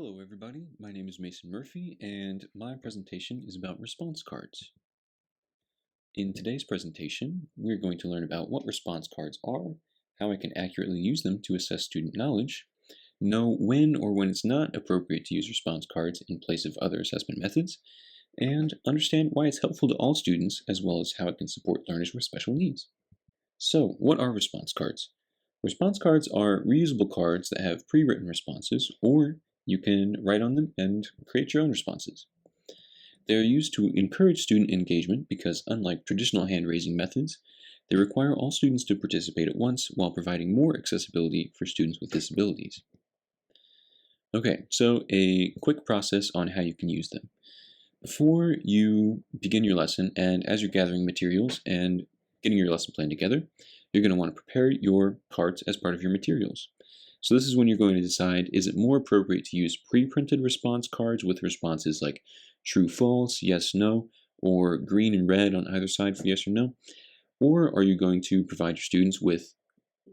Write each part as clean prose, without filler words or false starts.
Hello everybody, my name is Mason Murphy and my presentation is about response cards. In today's presentation, we're going to learn about what response cards are, how I can accurately use them to assess student knowledge, know when or when it's not appropriate to use response cards in place of other assessment methods, and understand why it's helpful to all students as well as how it can support learners with special needs. So, what are response cards? Response cards are reusable cards that have pre-written responses, or you can write on them and create your own responses. They are used to encourage student engagement because, unlike traditional hand-raising methods, they require all students to participate at once while providing more accessibility for students with disabilities. Okay, so a quick process on how you can use them. Before you begin your lesson, and as you're gathering materials and getting your lesson plan together, you're going to want to prepare your cards as part of your materials. So this is when you're going to decide, is it more appropriate to use pre-printed response cards with responses like true, false, yes, no, or green and red on either side for yes or no? Or are you going to provide your students with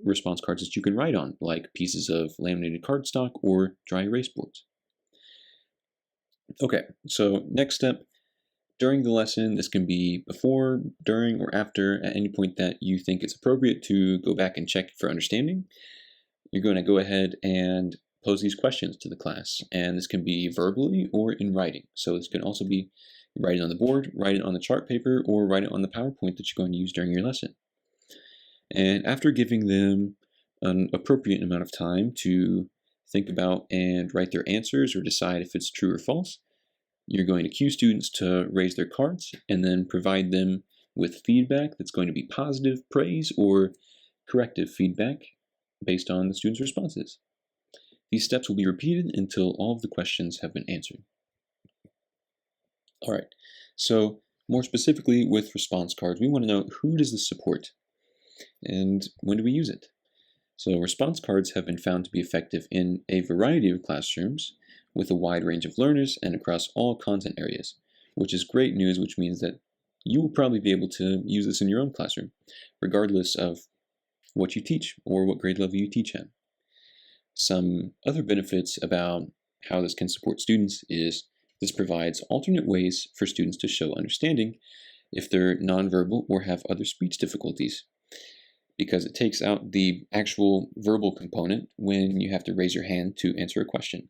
response cards that you can write on, like pieces of laminated cardstock or dry erase boards? Okay, so next step, during the lesson, this can be before, during, or after, at any point that you think it's appropriate to go back and check for understanding. You're going to go ahead and pose these questions to the class, and this can be verbally or in writing. So this can also be write it on the board, write it on the chart paper, or write it on the PowerPoint that you're going to use during your lesson. And after giving them an appropriate amount of time to think about and write their answers or decide if it's true or false, you're going to cue students to raise their cards and then provide them with feedback that's going to be positive praise or corrective feedback based on the students' responses. These steps will be repeated until all of the questions have been answered. All right, so more specifically with response cards, we want to know, who does this support and when do we use it? So response cards have been found to be effective in a variety of classrooms with a wide range of learners and across all content areas, which is great news, which means that you will probably be able to use this in your own classroom, regardless of what you teach or what grade level you teach at. Some other benefits about how this can support students is this provides alternate ways for students to show understanding if they're nonverbal or have other speech difficulties, because it takes out the actual verbal component when you have to raise your hand to answer a question.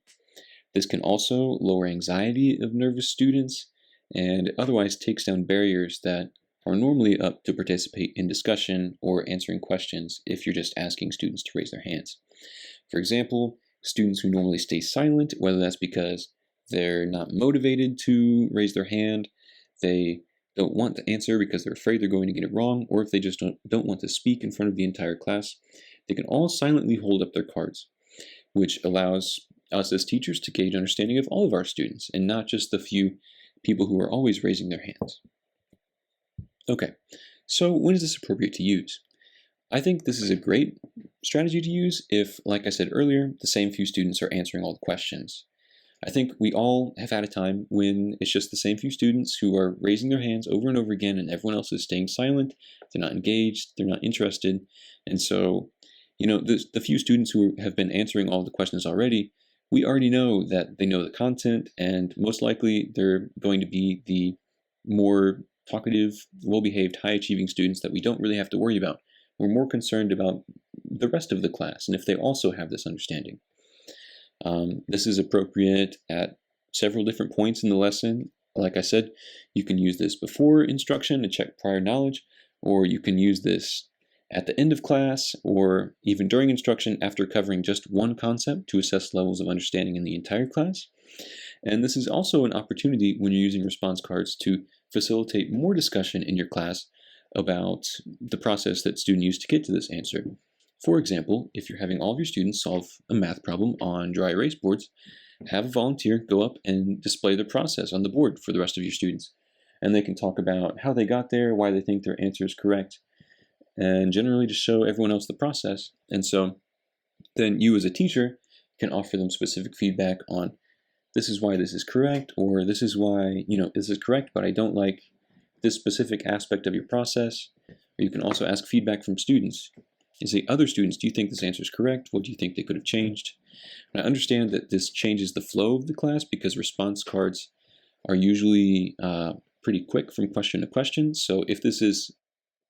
This can also lower anxiety of nervous students and otherwise takes down barriers that are normally up to participate in discussion or answering questions if you're just asking students to raise their hands. For example, students who normally stay silent, whether that's because they're not motivated to raise their hand, they don't want to answer because they're afraid they're going to get it wrong, or if they just don't want to speak in front of the entire class, they can all silently hold up their cards, which allows us as teachers to gauge understanding of all of our students and not just the few people who are always raising their hands. Okay, so when is this appropriate to use? I think this is a great strategy to use if, like I said earlier, the same few students are answering all the questions. I think we all have had a time when it's just the same few students who are raising their hands over and over again and everyone else is staying silent, they're not engaged, they're not interested, and so, the few students who have been answering all the questions already, we already know that they know the content, and most likely they're going to be the more talkative, well-behaved, high-achieving students that we don't really have to worry about. We're more concerned about the rest of the class and if they also have this understanding. This is appropriate at several different points in the lesson. Like I said, you can use this before instruction to check prior knowledge, or you can use this at the end of class, or even during instruction after covering just one concept to assess levels of understanding in the entire class. And this is also an opportunity when you're using response cards to facilitate more discussion in your class about the process that students use to get to this answer. For example, if you're having all of your students solve a math problem on dry erase boards, have a volunteer go up and display the process on the board for the rest of your students. And they can talk about how they got there, why they think their answer is correct, and generally just show everyone else the process. And so then you as a teacher can offer them specific feedback on, this is why this is correct, or this is why, this is correct, but I don't like this specific aspect of your process. Or you can also ask feedback from students. You say, other students, do you think this answer is correct? What do you think they could have changed? And I understand that this changes the flow of the class because response cards are usually pretty quick from question to question. So if this is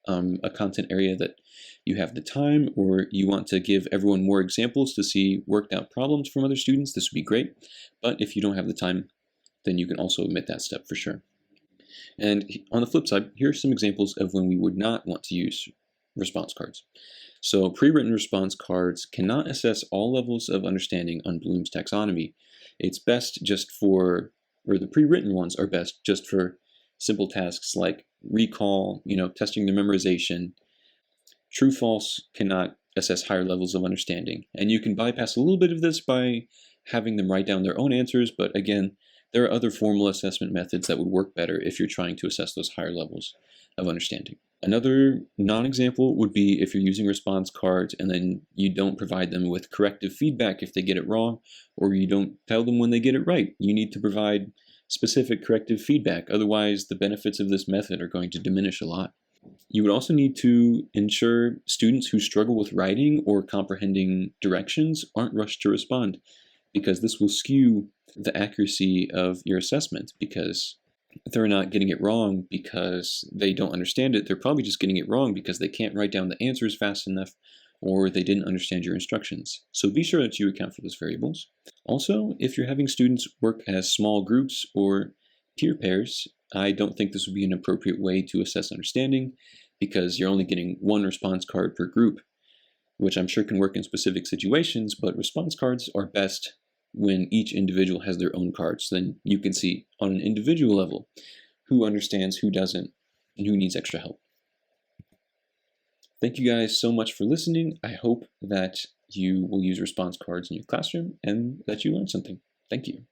a content area that you have the time, or you want to give everyone more examples to see worked out problems from other students, this would be great. But if you don't have the time, then you can also omit that step for sure. And on the flip side, here are some examples of when we would not want to use response cards. So pre-written response cards cannot assess all levels of understanding on Bloom's taxonomy. It's best just for, or the pre-written ones are best just for simple tasks like recall, testing the memorization. True false cannot assess higher levels of understanding. And you can bypass a little bit of this by having them write down their own answers, but again, there are other formal assessment methods that would work better if you're trying to assess those higher levels of understanding. Another non-example would be if you're using response cards and then you don't provide them with corrective feedback if they get it wrong, or you don't tell them when they get it right. You need to provide specific corrective feedback, otherwise the benefits of this method are going to diminish a lot. You would also need to ensure students who struggle with writing or comprehending directions aren't rushed to respond, because this will skew the accuracy of your assessment, because they're not getting it wrong because they don't understand it. They're probably just getting it wrong because they can't write down the answers fast enough, or they didn't understand your instructions. So be sure that you account for those variables. Also, if you're having students work as small groups or peer pairs, I don't think this would be an appropriate way to assess understanding, because you're only getting one response card per group, which I'm sure can work in specific situations, but response cards are best when each individual has their own cards. Then you can see on an individual level who understands, who doesn't, and who needs extra help. Thank you guys so much for listening. I hope that you will use response cards in your classroom and that you learned something. Thank you.